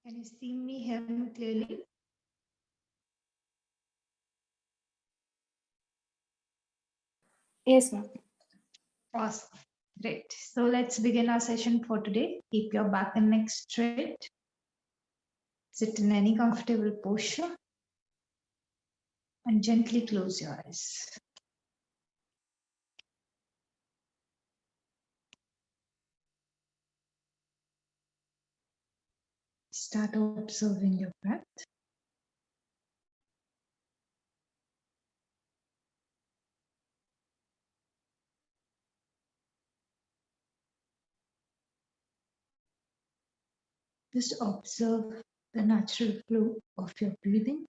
Can you see me, hear me clearly? Yes, ma'am. Awesome. Great. So let's begin our session for today. Keep your back and neck straight. Sit in any comfortable posture and gently close your eyes. Start observing your breath. Just observe the natural flow of your breathing.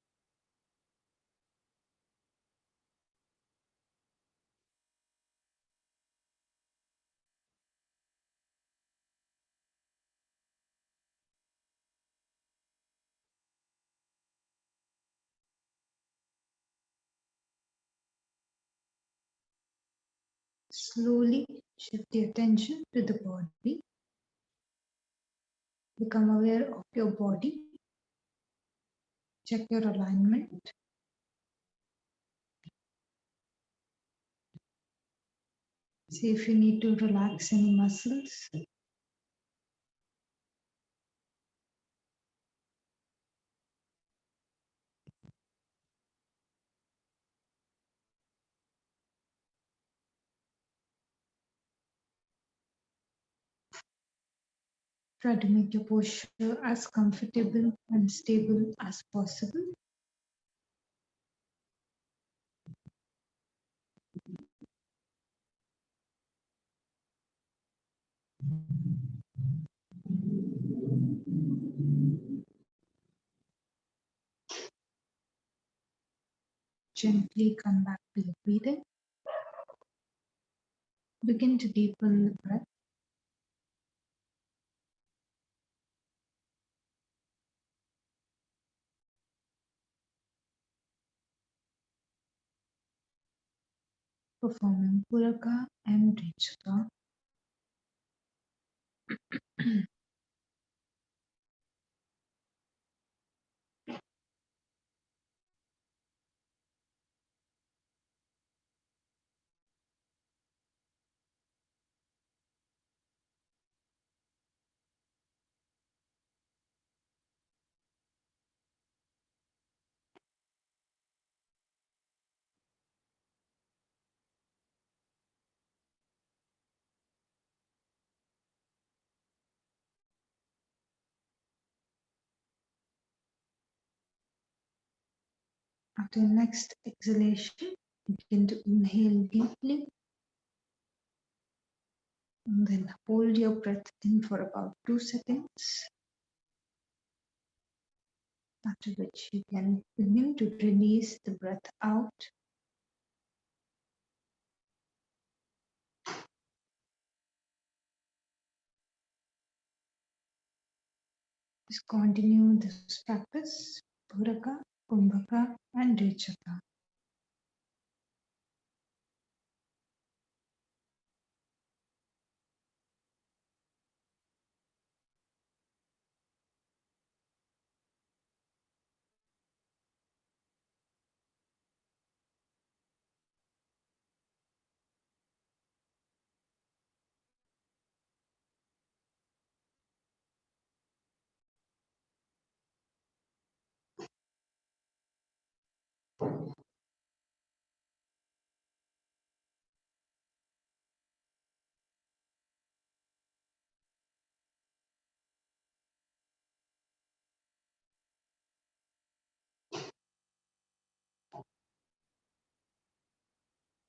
Slowly shift the attention to the body. Become aware of your body. Check your alignment. See if you need to relax any muscles. Try to make your posture as comfortable and stable as possible. Gently come back to the breathing. Begin to deepen the breath. Performing Puraka and Richaka. After your next exhalation, begin to inhale deeply and then hold your breath in for about 2 seconds. After which you can begin to release the breath out. Just continue this practice, Puraka, Kumbhaka and Richaka.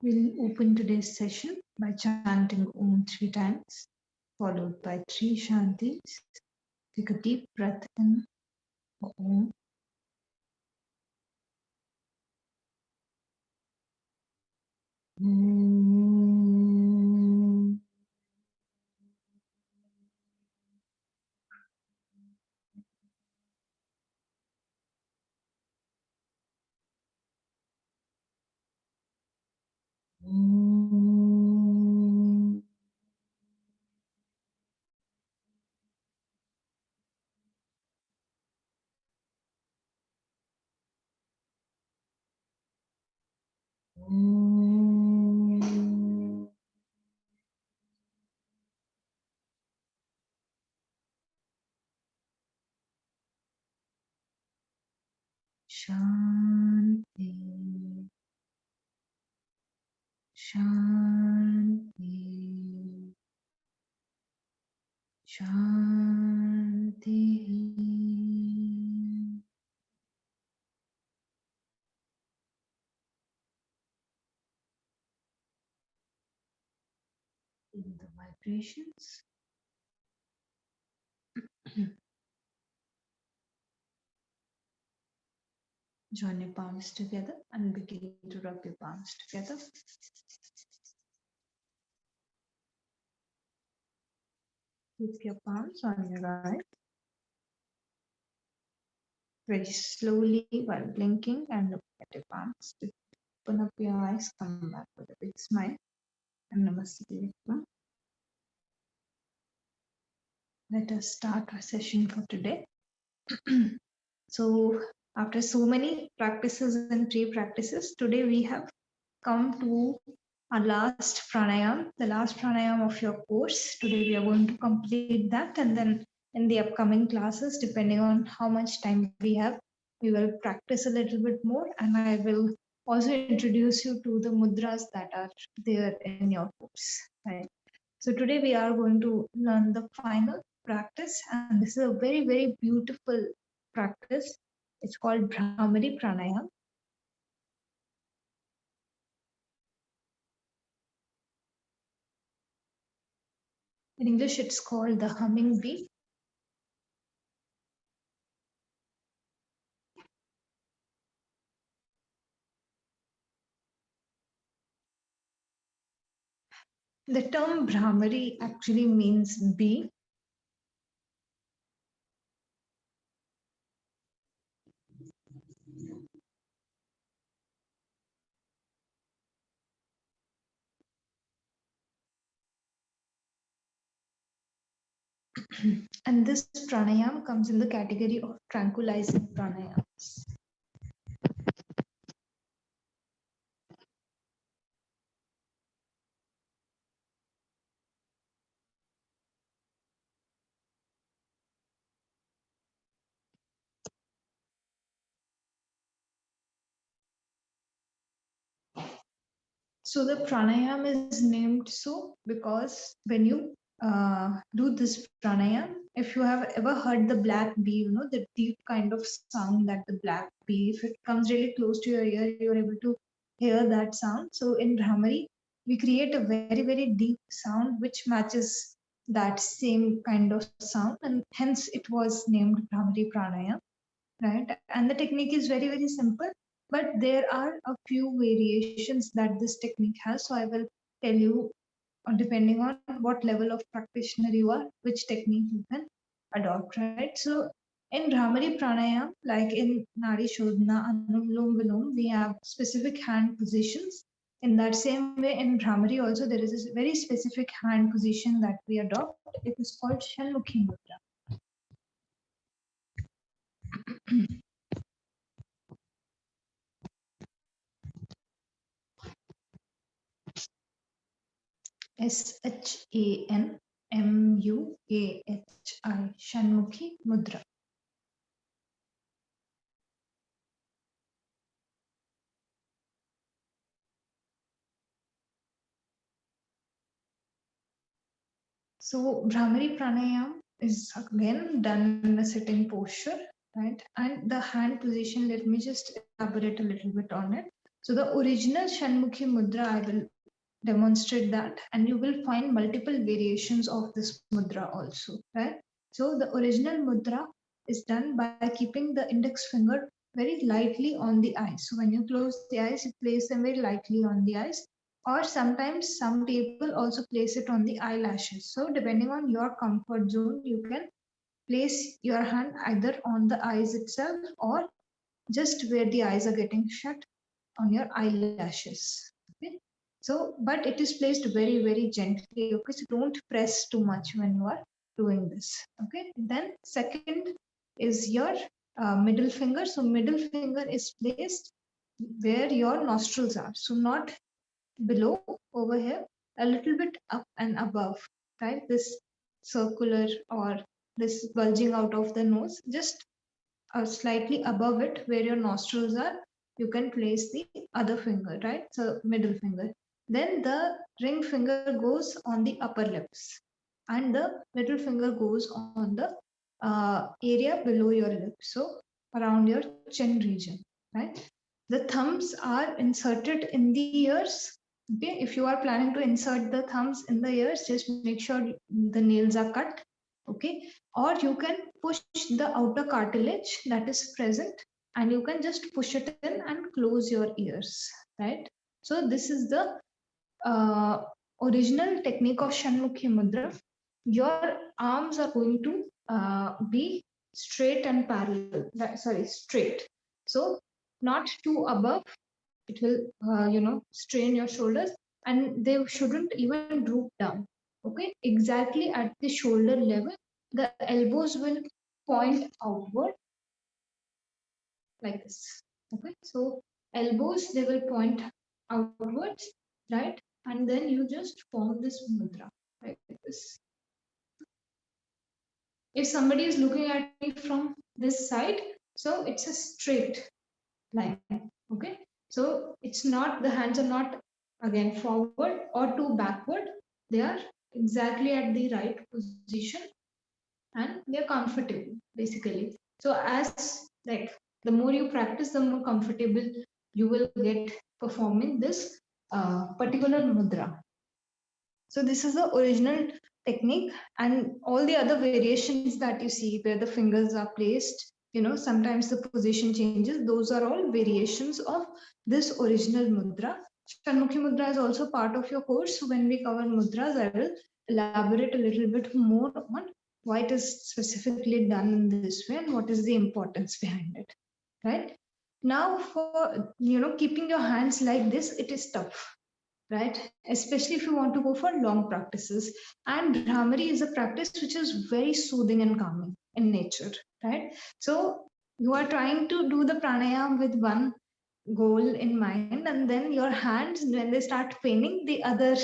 We'll open today's session by chanting Om 3 times, followed by 3 Shantis. Take a deep breath in, Om. Om. Om. Shanti. Shanti. Shanti. In the vibrations. Join your palms together and begin to rub your palms together. Keep your palms on your right. Very slowly while blinking and look at your palms. Open up your eyes, come back with a big smile. And Namaste. Let us start our session for today. So, after so many practices and pre-practices, today we have come to our last pranayam, the last pranayam of your course. Today we are going to complete that, and then in the upcoming classes, depending on how much time we have, we will practice a little bit more, and I will also introduce you to the mudras that are there in your course. Right. So today we are going to learn the final practice, and this is a very, very beautiful practice. It's called Brahmani Pranayama. In English, it's called the humming bee. The term Bhramari actually means bee. And this pranayam comes in the category of tranquilizing pranayams. So the pranayam is named so because when you do this pranayam, if you have ever heard the black bee, you know, the deep kind of sound that the black bee, if it comes really close to your ear, you're able to hear that sound. So in Brahmari, we create a very, very deep sound which matches that same kind of sound, and hence it was named Brahmari Pranayam, right? And the technique is very, very simple, but there are a few variations that this technique has. So I will tell you, depending on what level of practitioner you are, which technique you can adopt, right? So in Brahmari Pranayam, like in Nadi Shodhana, Anulom Vilom, we have specific hand positions. In that same way, in Brahmari also, there is a very specific hand position that we adopt. It is called Shannoki Mudra. SHANMUKHI, Shannoki Mudra. So Brahmari Pranayam is again done in a sitting posture, right? And the hand position, let me just elaborate a little bit on it. So the original Shanmukhi Mudra, I will demonstrate that, and you will find multiple variations of this mudra also, right? So the original mudra is done by keeping the index finger very lightly on the eyes. So when you close the eyes, you place them very lightly on the eyes, or sometimes some people also place it on the eyelashes. So depending on your comfort zone, you can place your hand either on the eyes itself or just where the eyes are getting shut on your eyelashes. Okay. So, but it is placed very, very gently. Okay. So don't press too much when you are doing this. Okay. Then second is your middle finger. So middle finger is placed where your nostrils are. So not below over here, a little bit up and above, right? This circular or this bulging out of the nose, just slightly above it, where your nostrils are, you can place the other finger, right? So middle finger. Then the ring finger goes on the upper lips, and the middle finger goes on the area below your lips, so around your chin region, right? The thumbs are inserted in the ears. Okay, if you are planning to insert the thumbs in the ears, just make sure the nails are cut. Okay, or you can push the outer cartilage that is present, and you can just push it in and close your ears, right? So this is the uh, original technique of Shannoki Mudra. Your arms are going to be straight and parallel, sorry, straight. So not too above, it will, strain your shoulders, and they shouldn't even droop down. Okay, exactly at the shoulder level, the elbows will point outward like this. Okay, so elbows, they will point outwards, right? And then you just form this mudra like this. If somebody is looking at me from this side, so it's a straight line. Okay, so it's not, the hands are not again forward or too backward, they are exactly at the right position, and they're comfortable basically. So as like the more you practice, the more comfortable you will get performing this particular mudra. So this is the original technique, and all the other variations that you see where the fingers are placed, sometimes the position changes, those are all variations of this original mudra. Shannoki Mudra is also part of your course. So when we cover mudras, I will elaborate a little bit more on why it is specifically done in this way and what is the importance behind it. Right? Now for keeping your hands like this, it is tough, right? Especially if you want to go for long practices. And Bhramari is a practice which is very soothing and calming in nature, right? So you are trying to do the pranayam with one goal in mind, and then your hands, when they start paining, the other,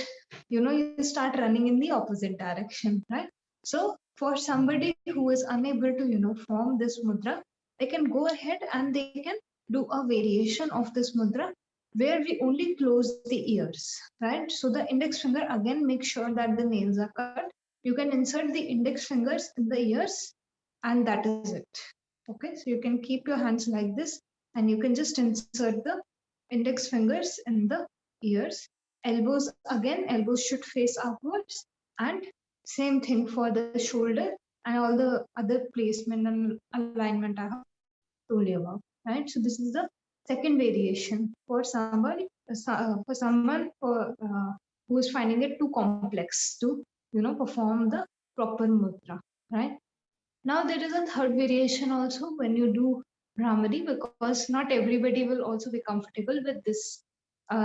you start running in the opposite direction, right? So for somebody who is unable to, form this mudra, they can go ahead and they can do a variation of this mudra where we only close the ears, right? So the index finger, again, make sure that the nails are cut. You can insert the index fingers in the ears, and that is it. Okay, so you can keep your hands like this, and you can just insert the index fingers in the ears. Elbows, again, elbows should face outwards, and same thing for the shoulder and all the other placement and alignment I have told you about, right? So this is the second variation for somebody, for someone who is finding it too complex to, perform the proper mudra, right? Now there is a third variation also when you do Brahmari, because not everybody will also be comfortable with this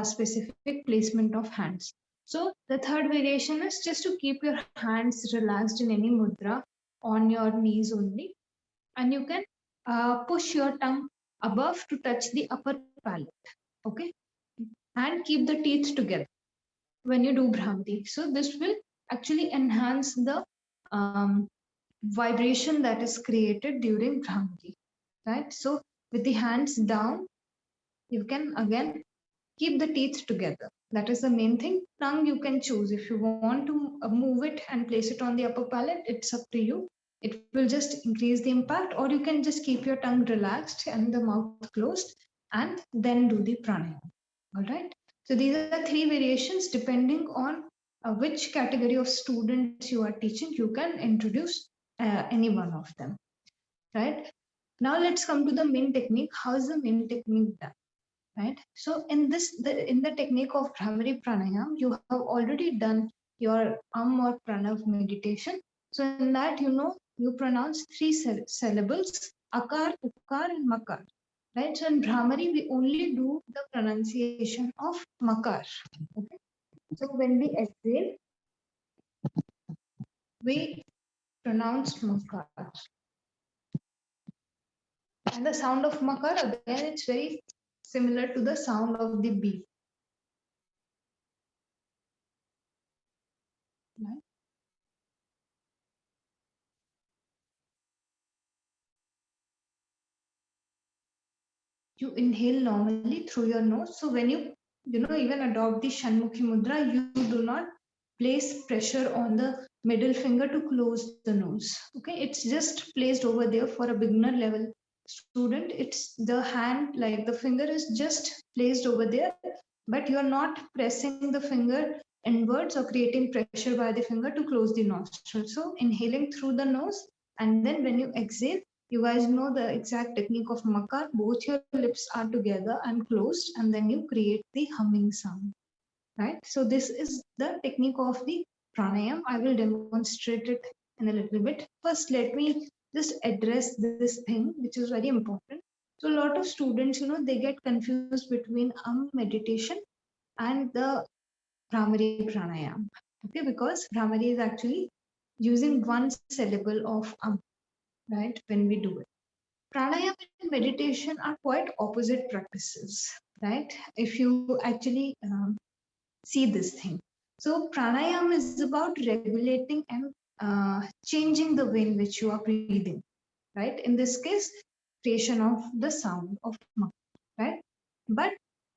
specific placement of hands. So the third variation is just to keep your hands relaxed in any mudra on your knees only, and you can push your tongue above to touch the upper palate, okay, and keep the teeth together when you do Brahmari. So this will actually enhance the vibration that is created during Brahmari, right? So with the hands down, you can again keep the teeth together. That is the main thing. Tongue you can choose. If you want to move it and place it on the upper palate, it's up to you. It will just increase the impact, or you can just keep your tongue relaxed and the mouth closed and then do the pranayama. All right. So these are three variations depending on which category of students you are teaching. You can introduce any one of them, right? Now let's come to the main technique. How is the main technique done? Right. So in in the technique of Brahmari Pranayam, you have already done your or Pranav meditation. So in that, you pronounce three syllables: Akar, Ukar, and Makar. Right. So in Brahmari, we only do the pronunciation of Makar. Okay. So when we exhale, we pronounce Makar. And the sound of Makar, again, it's very similar to the sound of the B. Right? you inhale normally through your nose. So when you even adopt the Shannoki Mudra, you do not place pressure on the middle finger to close the nose. Okay, it's just placed over there for a beginner level student. It's the hand, like the finger is just placed over there, but you're not pressing the finger inwards or creating pressure by the finger to close the nostril. So inhaling through the nose, and then when you exhale, you guys know the exact technique of makar. Both your lips are together and closed, and then you create the humming sound, right? So this is the technique of the pranayam. I will demonstrate it in a little bit. First, let me just address this thing, which is very important. So a lot of students, they get confused between meditation and the Brahmani Pranayama. Okay, because Brahmani is actually using one syllable of right, when we do it. Pranayama and meditation are quite opposite practices, right? If you actually see this thing. So pranayama is about regulating and changing the way in which you are breathing, right? In this case, creation of the sound of makar, right? But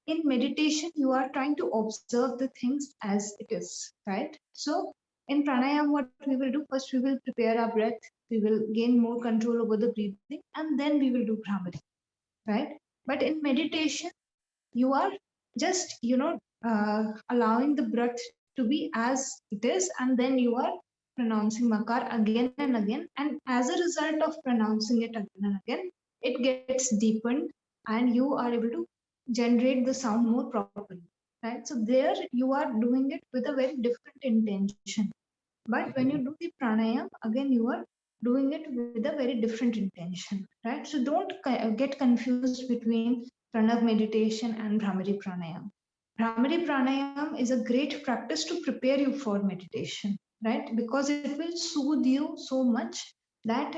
in meditation, you are trying to observe the things as it is, right? So in pranayama, what we will do first, we will prepare our breath, we will gain more control over the breathing, and then we will do bhramari, right? But in meditation, you are just allowing the breath to be as it is, and then you are pronouncing makar again and again, and as a result of pronouncing it again and again, it gets deepened and you are able to generate the sound more properly, right? So there you are doing it with a very different intention, but when you do the pranayam, again, you are doing it with a very different intention, right? So don't get confused between pranav meditation and Brahmari Pranayam. Brahmari Pranayam is a great practice to prepare you for meditation, right? Because it will soothe you so much that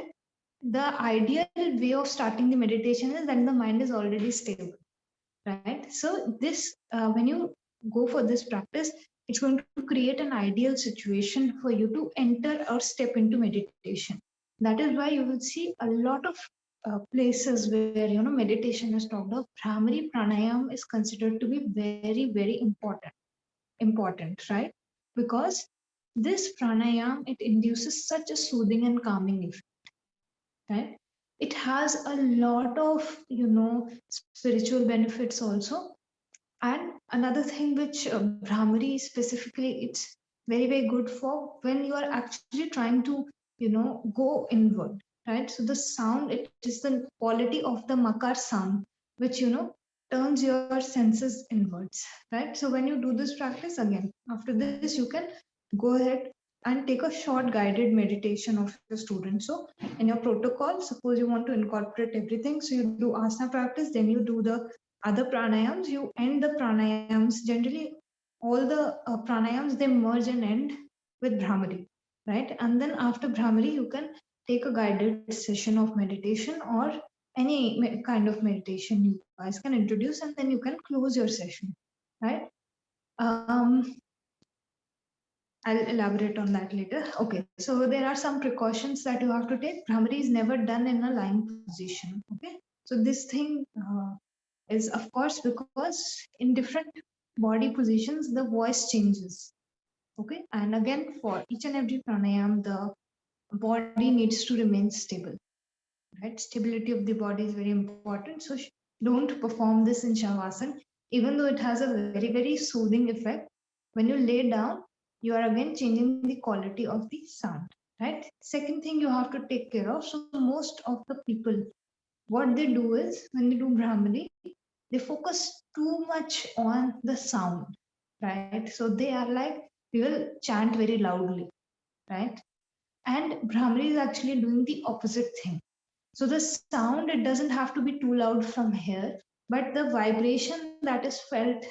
the ideal way of starting the meditation is that the mind is already stable, right? So this, when you go for this practice, it's going to create an ideal situation for you to enter or step into meditation. That is why you will see a lot of places where meditation is talked of. Brahmari pranayam is considered to be very, very important, right? Because this pranayam, it induces such a soothing and calming effect, right? It has a lot of spiritual benefits also. And another thing which Brahmari specifically, it's very, very good for when you are actually trying to, go inward, right? So the sound, it is the quality of the makar sound, which, turns your senses inwards, right? So when you do this practice again, after this, you can go ahead and take a short guided meditation of your student. So in your protocol, suppose you want to incorporate everything. So you do asana practice, then you do the other pranayams, you end the pranayams. Generally, all the pranayams, they merge and end with Brahmari, right? And then after Brahmari, you can take a guided session of meditation or any kind of meditation you guys can introduce, and then you can close your session, right? I'll elaborate on that later. Okay, so there are some precautions that you have to take. Brahmari is never done in a lying position. Okay, so this thing is of course because in different body positions the voice changes. Okay, and again for each and every pranayam, the body needs to remain stable. Right, stability of the body is very important. So don't perform this in shavasana, even though it has a very, very soothing effect. When you lay down, you are again changing the quality of the sound, right? Second thing you have to take care of. So most of the people, what they do is when they do Brahmani, they focus too much on the sound, right? So they are like, we will chant very loudly, right? And Brahmani is actually doing the opposite thing. So the sound, it doesn't have to be too loud from here, but the vibration that is felt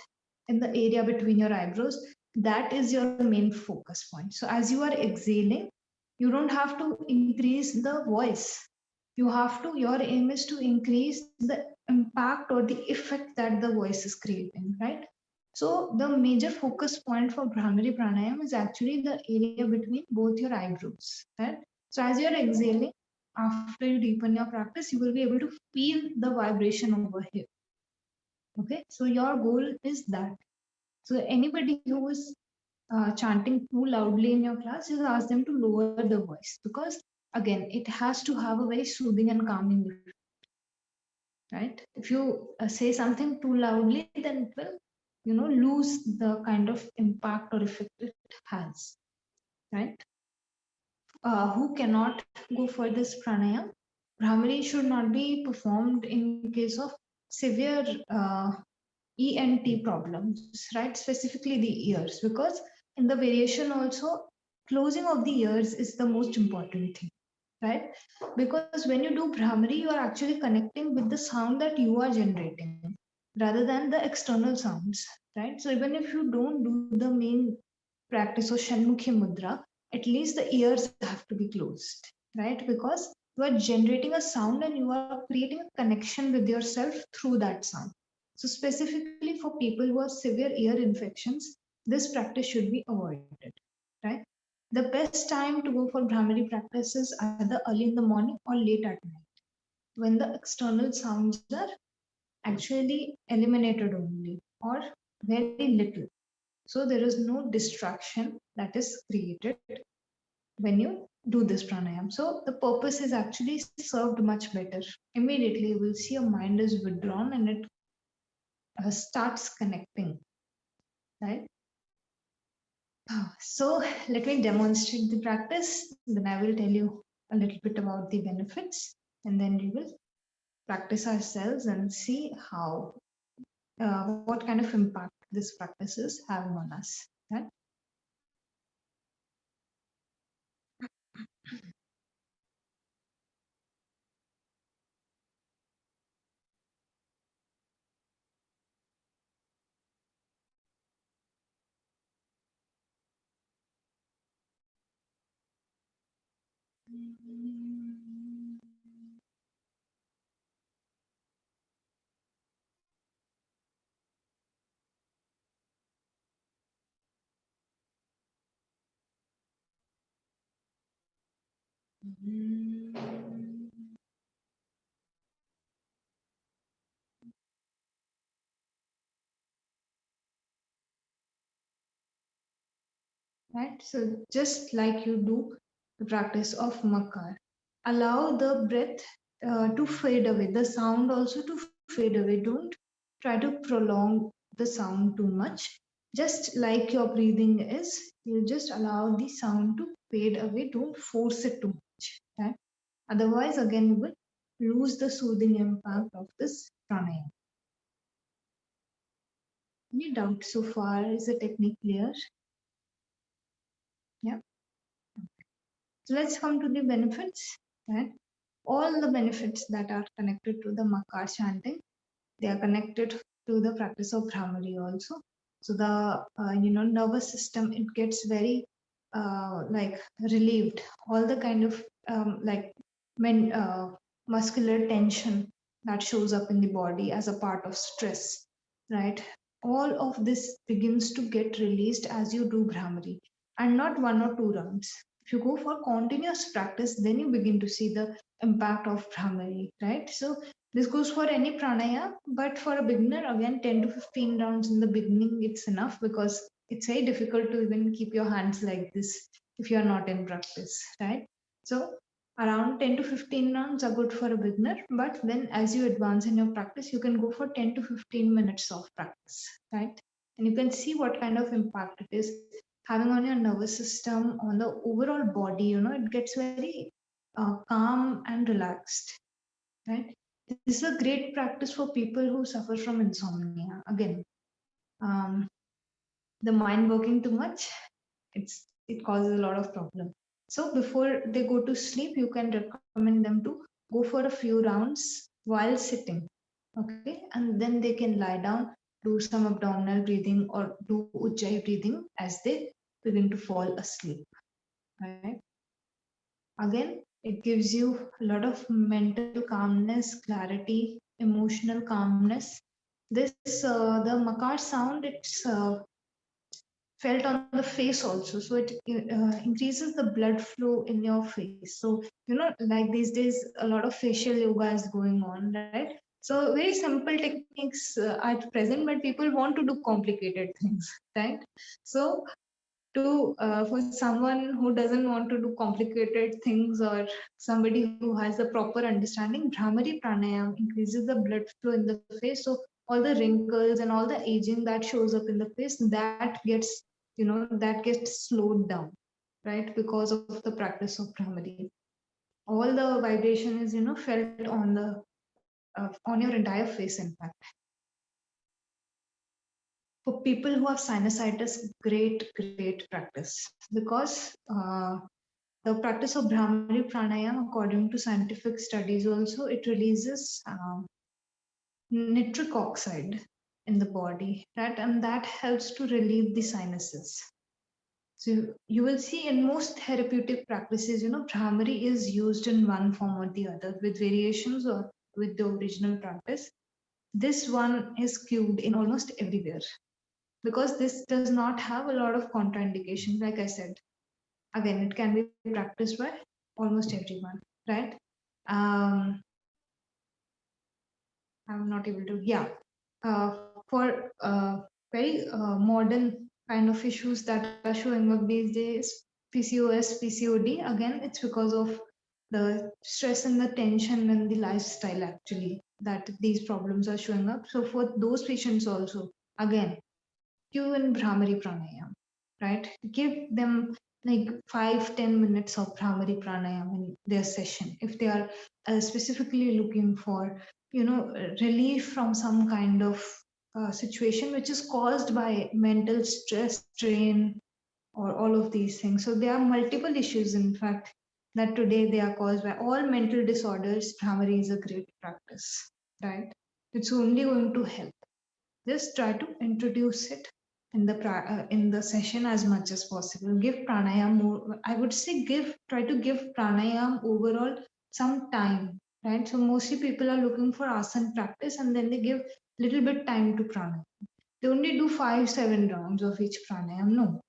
in the area between your eyebrows, that is your main focus point. So as you are exhaling, you don't have to increase the voice. Your aim is to increase the impact or the effect that the voice is creating, right? So the major focus point for Brahmari Pranayam is actually the area between both your eyebrows, right? So as you're exhaling, after you deepen your practice, you will be able to feel the vibration over here. Okay, so your goal is that. So anybody who is chanting too loudly in your class, just ask them to lower the voice, because again, it has to have a very soothing and calming effect, right? If you say something too loudly, then it will, lose the kind of impact or effect it has, right? Who cannot go for this pranayam? Bhramari should not be performed in case of severe ENT problems, right? Specifically the ears, because in the variation also, closing of the ears is the most important thing, right? Because when you do Brahmari, you are actually connecting with the sound that you are generating rather than the external sounds, right? So even if you don't do the main practice of Shannoki Mudra, at least the ears have to be closed, right? Because you are generating a sound and you are creating a connection with yourself through that sound. So specifically for people who have severe ear infections, this practice should be avoided, right? The best time to go for Brahmari practice is either early in the morning or late at night, when the external sounds are actually eliminated only or very little. So there is no distraction that is created when you do this pranayam. So the purpose is actually served much better. Immediately you will see your mind is withdrawn and it starts connecting, right? So let me demonstrate the practice, then I will tell you a little bit about the benefits, and then we will practice ourselves and see how, what kind of impact this practice is having on us. Right? Right? So just like you do the practice of makar, allow the breath to fade away, the sound also to fade away. Don't try to prolong the sound too much. Just like your breathing is, you just allow the sound to fade away. Don't force it too much. Right? Otherwise, again, you will lose the soothing impact of this pranayama. Any doubt so far? Is the technique clear? Yeah. So let's come to the benefits. Right? All the benefits that are connected to the makar chanting, they are connected to the practice of Brahmari also. So the nervous system, it gets very like relieved. All the kind of like muscular tension that shows up in the body as a part of stress, right? All of this begins to get released as you do Brahmari, and not one or two rounds. If you go for continuous practice, then you begin to see the impact of Brahmari, right? So this goes for any pranaya, but for a beginner, again, 10 to 15 rounds in the beginning, it's enough, because it's very difficult to even keep your hands like this if you're not in practice, right? So around 10 to 15 rounds are good for a beginner, but then as you advance in your practice, you can go for 10 to 15 minutes of practice, right? And you can see what kind of impact it is having on your nervous system, on the overall body. It gets very calm and relaxed, right? This is a great practice for people who suffer from insomnia. Again, um, the mind working too much, it causes a lot of problem. So before they go to sleep, you can recommend them to go for a few rounds while sitting, okay, and then they can lie down, do some abdominal breathing or do ujjayi breathing as they begin to fall asleep, right? Again, it gives you a lot of mental calmness, clarity, emotional calmness. This the makar sound, it's felt on the face also, so it increases the blood flow in your face. So like these days, a lot of facial yoga is going on, right? So very simple techniques at present, but people want to do complicated things, right? So for someone who doesn't want to do complicated things, or somebody who has the proper understanding, Bhramari Pranayama increases the blood flow in the face. So all the wrinkles and all the aging that shows up in the face, that gets, that gets slowed down, right? Because of the practice of Bhramari. All the vibration is, felt on your entire face, in fact. For people who have sinusitis, great practice, because the practice of Brahmani Pranayama, according to scientific studies also, it releases nitric oxide in the body, right? And that helps to relieve the sinuses. So you will see in most therapeutic practices, Brahmari is used in one form or the other with variations or with the original practice. This one is cued in almost everywhere, because this does not have a lot of contraindications. Like I said, again, it can be practiced by almost everyone, right? um, I'm not able to, yeah. For very modern kind of issues that are showing up these days, PCOS, PCOD, again, it's because of the stress and the tension and the lifestyle, actually, that these problems are showing up. So for those patients also, again, you in Brahmari Pranayama, right? Give them like 5-10 minutes of Brahmari Pranayama in their session. If they are specifically looking for, relief from some kind of situation which is caused by mental stress, strain, or all of these things. So there are multiple issues, in fact, that today they are caused by all mental disorders. Brahmari is a great practice, right? It's only going to help. Just try to introduce it in the session as much as possible. Give pranayam more, I would say, try to give pranayam overall some time, right? So mostly people are looking for asana practice, and then they give little bit time to pranayam. They only do 5-7 rounds of each pranayam. No,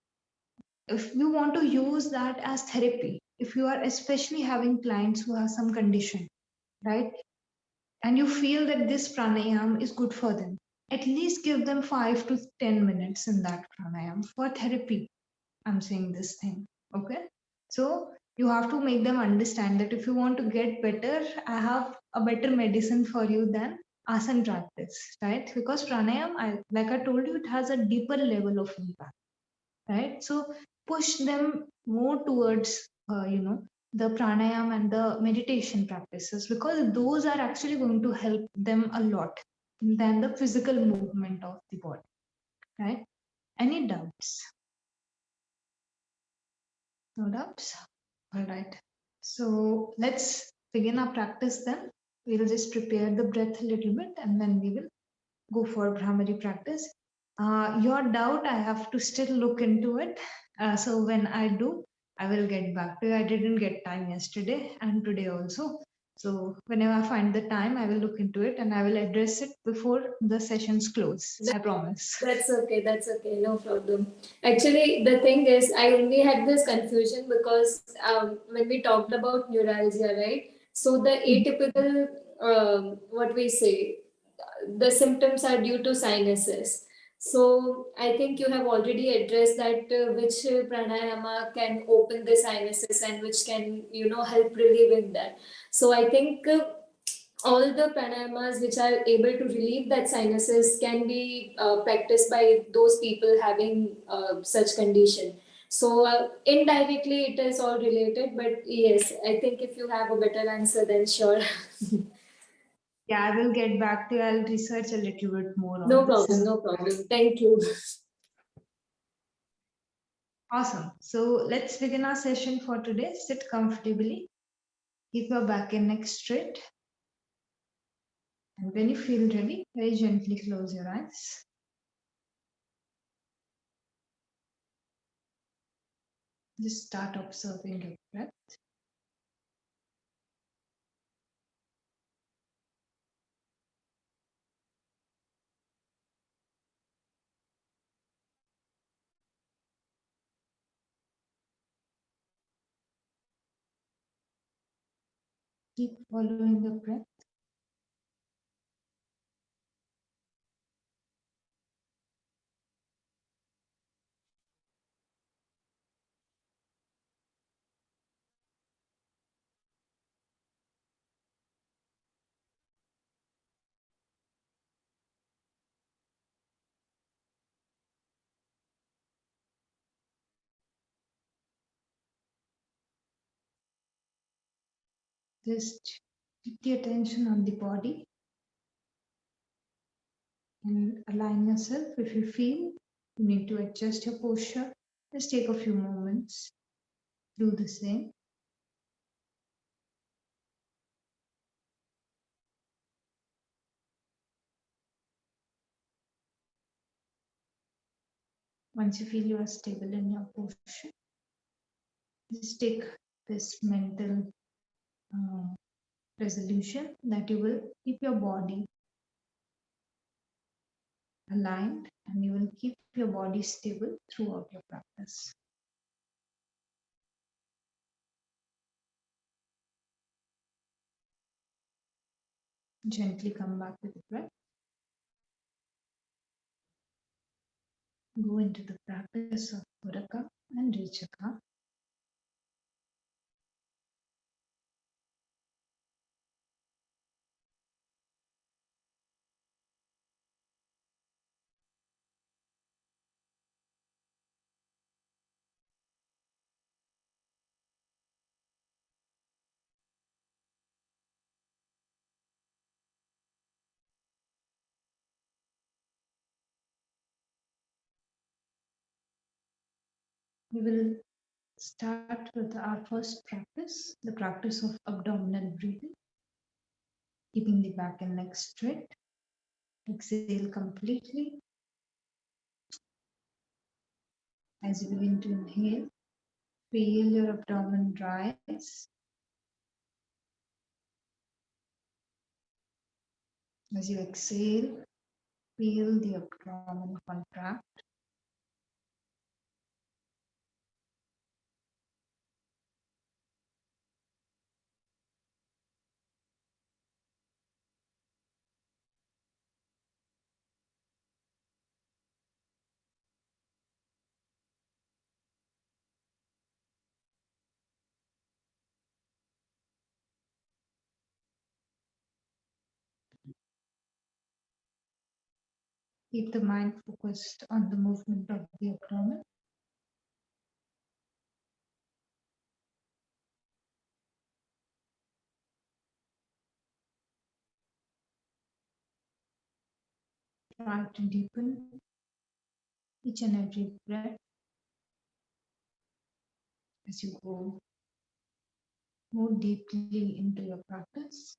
if you want to use that as therapy, if you are especially having clients who have some condition, right, and you feel that this pranayam is good for them, at least give them 5 to 10 minutes in that pranayam for therapy. I'm saying this thing. Okay. So you have to make them understand that if you want to get better, I have a better medicine for you than asana practice, right? Because pranayam, like I told you, it has a deeper level of impact, right? So push them more towards, the pranayam and the meditation practices, because those are actually going to help them a lot than the physical movement of the body, right? Any doubts? No doubts? All right. So let's begin our practice then. We'll just prepare the breath a little bit, and then we will go for Brahmari practice. Your doubt, I have to still look into it. So when I do, I will get back to you. I didn't get time yesterday and today also. So whenever I find the time, I will look into it and I will address it before the sessions close. I promise. That's okay. That's okay. No problem. Actually, the thing is, I only had this confusion because when we talked about neuralgia, right? So the atypical, what we say, the symptoms are due to sinuses. So I think you have already addressed that which pranayama can open the sinuses and which can help relieving that. So I think all the pranayamas which are able to relieve that sinuses can be practiced by those people having such condition. So indirectly it is all related, but yes, I think if you have a better answer, then sure. Yeah, I will get back to you. I'll research a little bit more No on problem, this. no problem. Thank you. Awesome. So let's begin our session for today. Sit comfortably. Keep your back and neck straight. And when you feel ready, very gently close your eyes. Just start observing your breath. Keep following the breath. Just keep the attention on the body and align yourself. If you feel you need to adjust your posture, just take a few moments. Do the same. Once you feel you are stable in your posture, just take this mental resolution that you will keep your body aligned and you will keep your body stable throughout your practice. Gently come back with the breath. Go into the practice of Puraka and Richaka. We will start with our first practice, the practice of abdominal breathing, keeping the back and legs straight. Exhale completely. As you begin to inhale, feel your abdomen rise. As you exhale, feel the abdomen contract. Keep the mind focused on the movement of the abdomen. Try to deepen each and every breath as you go more deeply into your practice.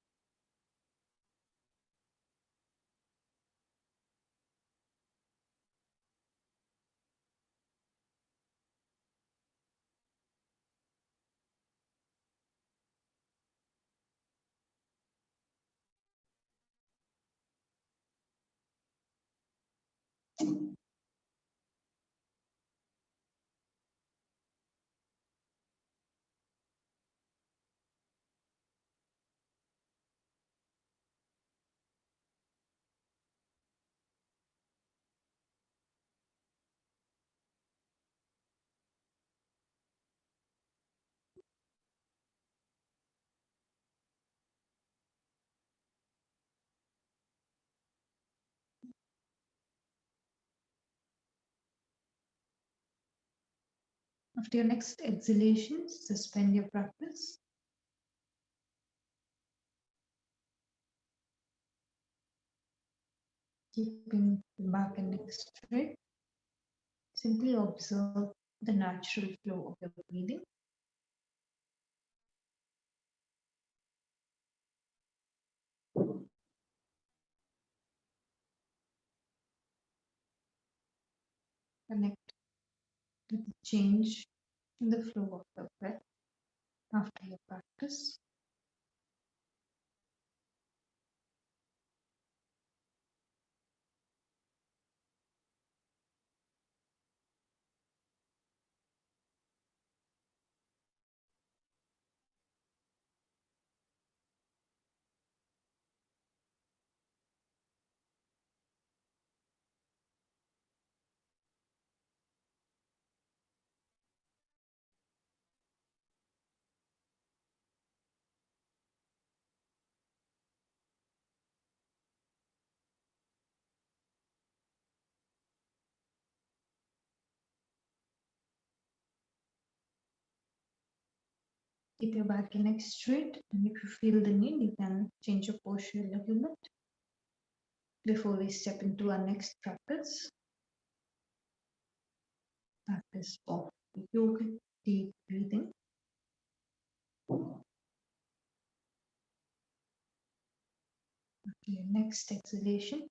After your next exhalation, suspend your practice. Keeping the back and neck straight. Simply observe the natural flow of your breathing. Connect to the change in the flow of the breath after your practice. Keep your back and neck straight, and if you feel the need, you can change your posture a little bit before we step into our next practice. Practice of yogic deep breathing. After your next exhalation,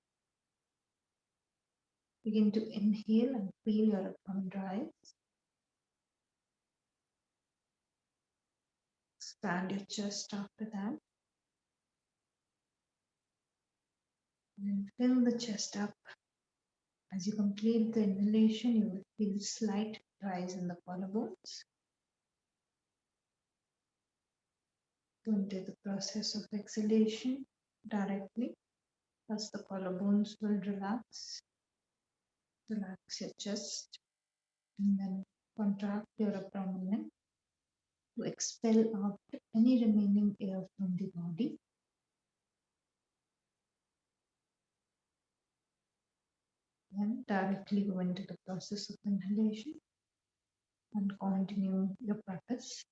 begin to inhale and feel your abdomen rise. Expand your chest after that. And then fill the chest up. As you complete the inhalation, you will feel slight rise in the collarbones. Go into the process of exhalation directly, as the collarbones will relax. Relax your chest and then contract your abdomen to expel out any remaining air from the body. Then directly go into the process of inhalation and continue your practice.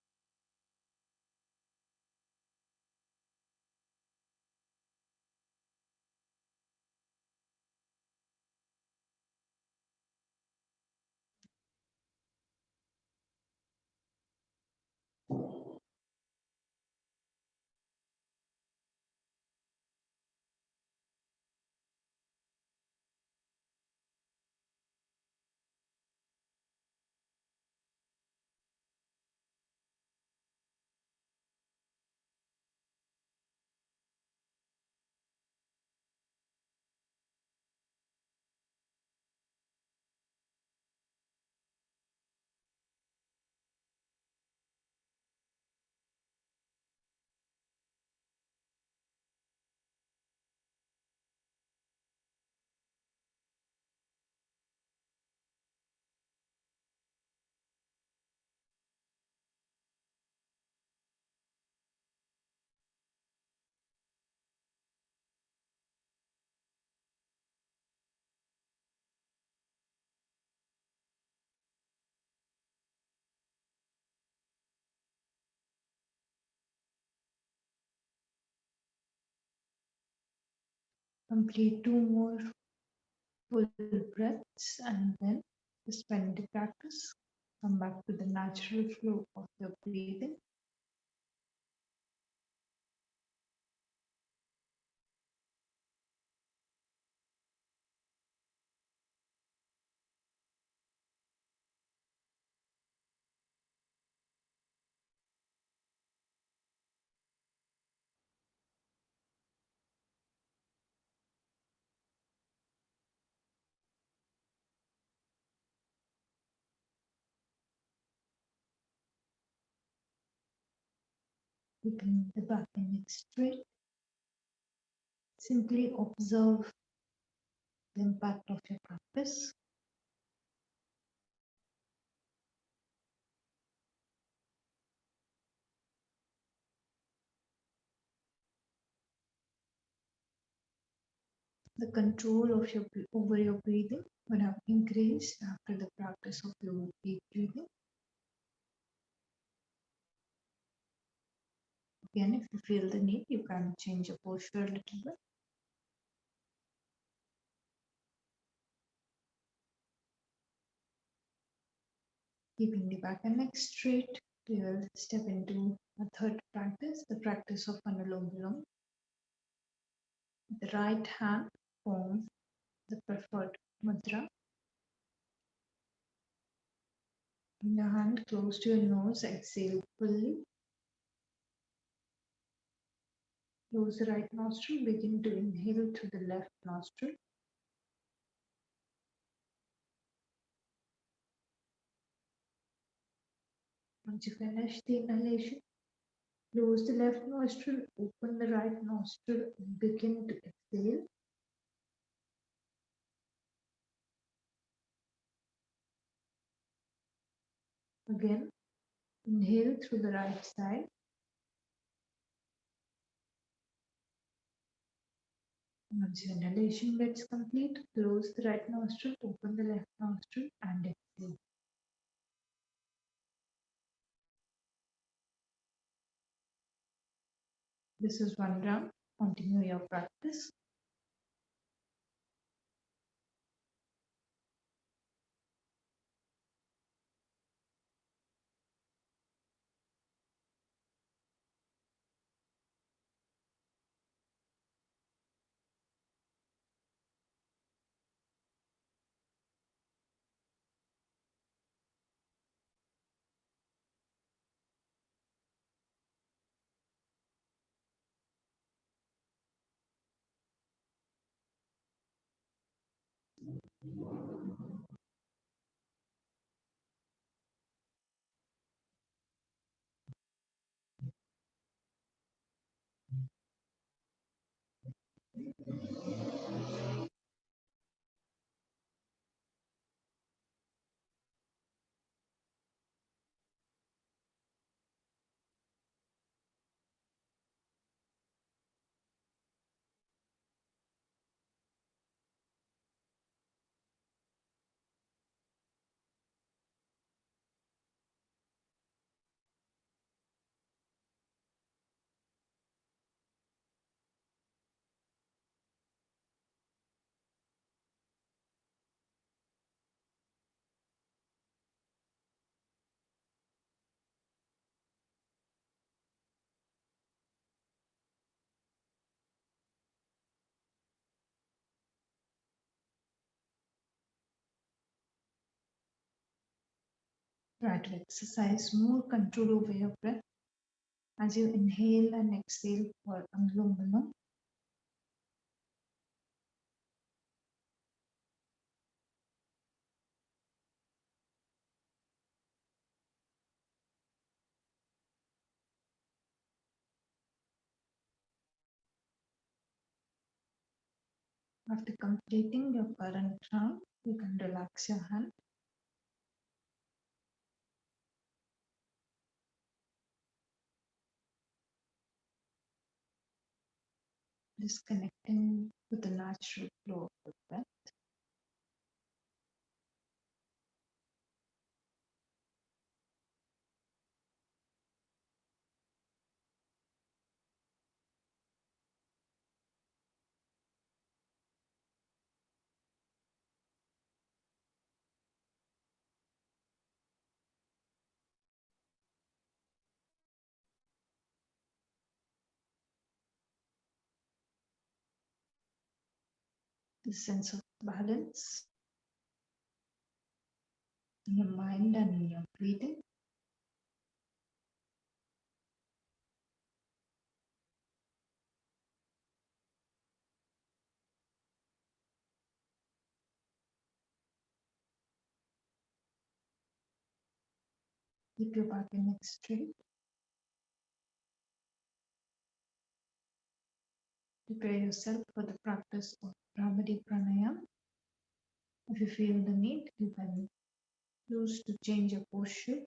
Complete 2 more full breaths and then suspend the practice. Come back to the natural flow of your breathing. Keeping the back and neck straight. Simply observe the impact of your practice. The control of your over your breathing would have increased after the practice of your deep breathing. Again, if you feel the need, you can change your posture a little bit. Keeping the back and neck straight, we will step into a third practice, the practice of Anulom-Vilom. The right hand forms the preferred mudra. Bring the hand close to your nose, exhale fully. Close the right nostril, begin to inhale through the left nostril. Once you finish the inhalation, close the left nostril, open the right nostril, and begin to exhale. Again, inhale through the right side. Once your inhalation gets complete, close the right nostril, open the left nostril, and exhale. This is one round. Continue your practice. Try to exercise more control over your breath as you inhale and exhale for Anulom Vilom. After completing your current round, you can relax your hand. Disconnecting with the natural flow of the breath. The sense of balance in your mind and in your breathing. Keep your back and neck straight. Prepare yourself for the practice of Brahmani Pranayama. If you feel the need, you can choose to change your posture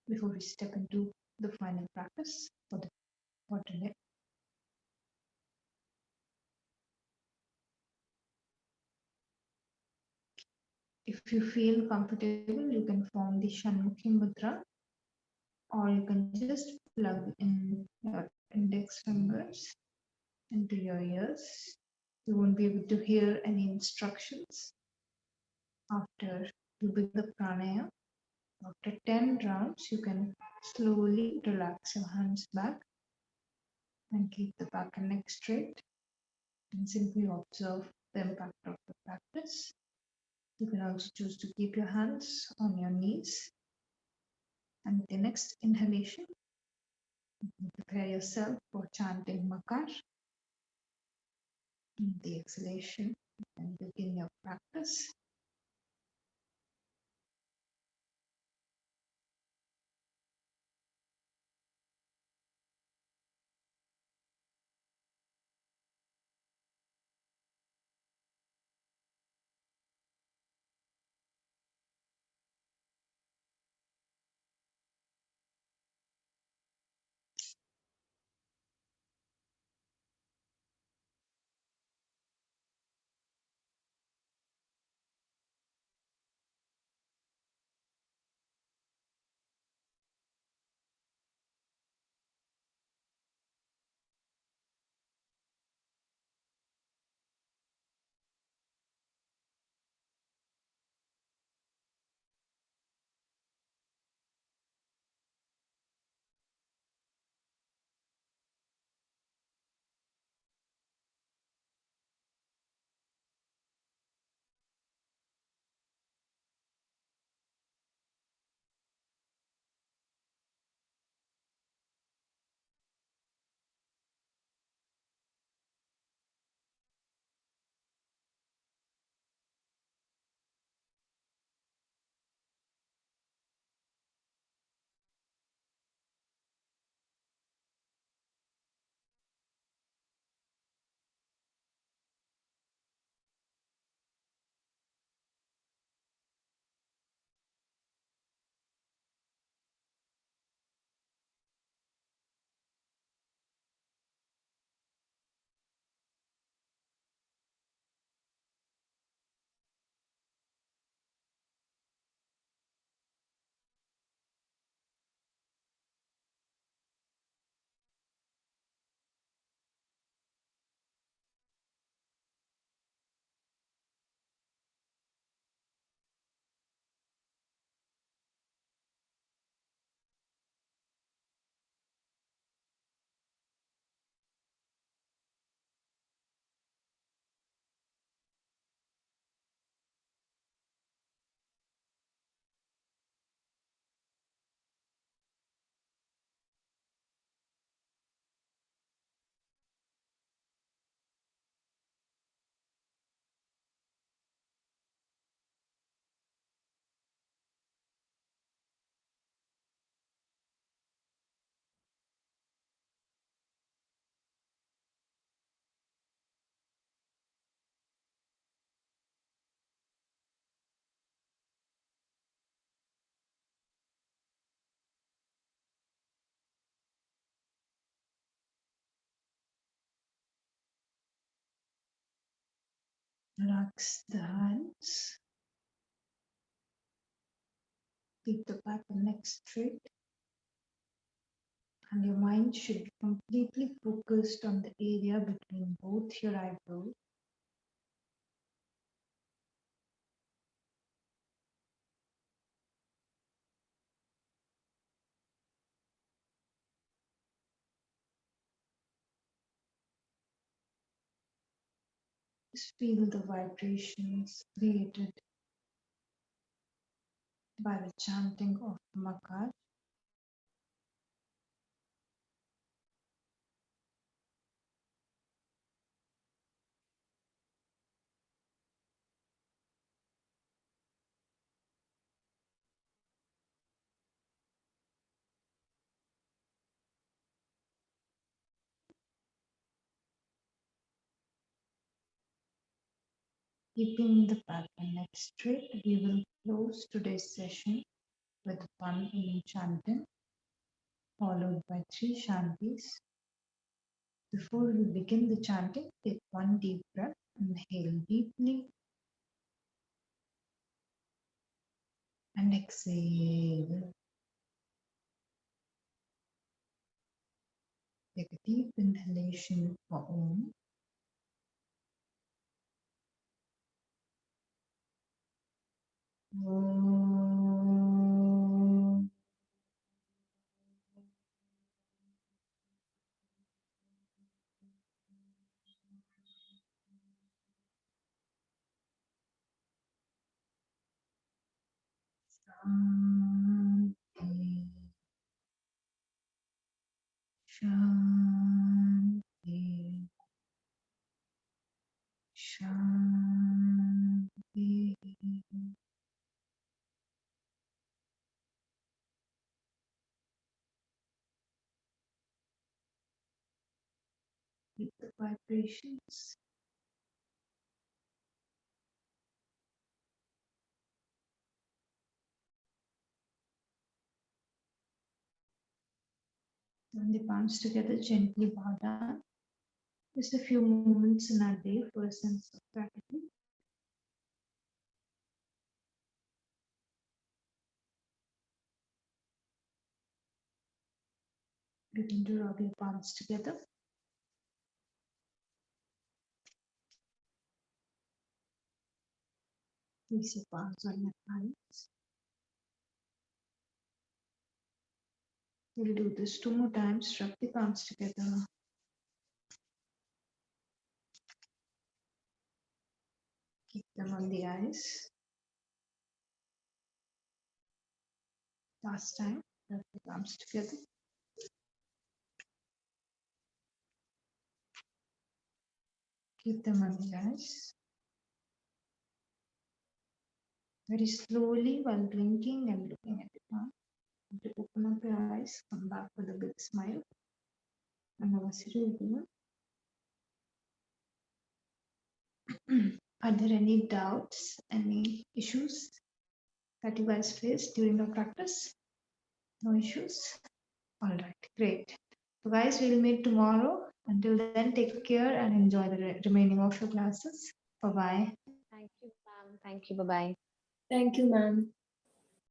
before we step into the final practice for today. If you feel comfortable, you can form the Shannoki Mudra, or you can just plug in your index fingers into your ears. You won't be able to hear any instructions after you begin the pranayama. After 10 rounds, you can slowly relax your hands back and keep the back and neck straight and simply observe the impact of the practice. You can also choose to keep your hands on your knees. And the next inhalation, you can prepare yourself for chanting Makar. In the exhalation, you can begin your practice. Relax the hands. Keep the back and neck straight. And your mind should be completely focused on the area between both your eyebrows. Just feel the vibrations created by the chanting of Makar. Keeping the back and neck straight, we will close today's session with one Om chanting, followed by 3 shantis. Before we begin the chanting, take one deep breath, inhale deeply, and exhale. Take a deep inhalation for Om. Om. Shanti. Shanti. Shanti. Keep the vibrations. Turn the palms together, gently bow down. Just a few moments in our day for a sense of gratitude. Begin to rub your palms together. Place your palms on your hands. We'll do this 2 more times. Rub the palms together. Keep them on the eyes. Last time, rub the palms together. Keep them on the eyes. Very slowly, while blinking and looking at the palm, to open up your eyes, come back with a big smile. And everyone. Are there any doubts, any issues that you guys faced during the practice? No issues? All right, great. So guys, we'll meet tomorrow. Until then, take care and enjoy the remaining of your classes. Bye-bye. Thank you, ma'am. Thank you. Bye-bye. Thank you, ma'am.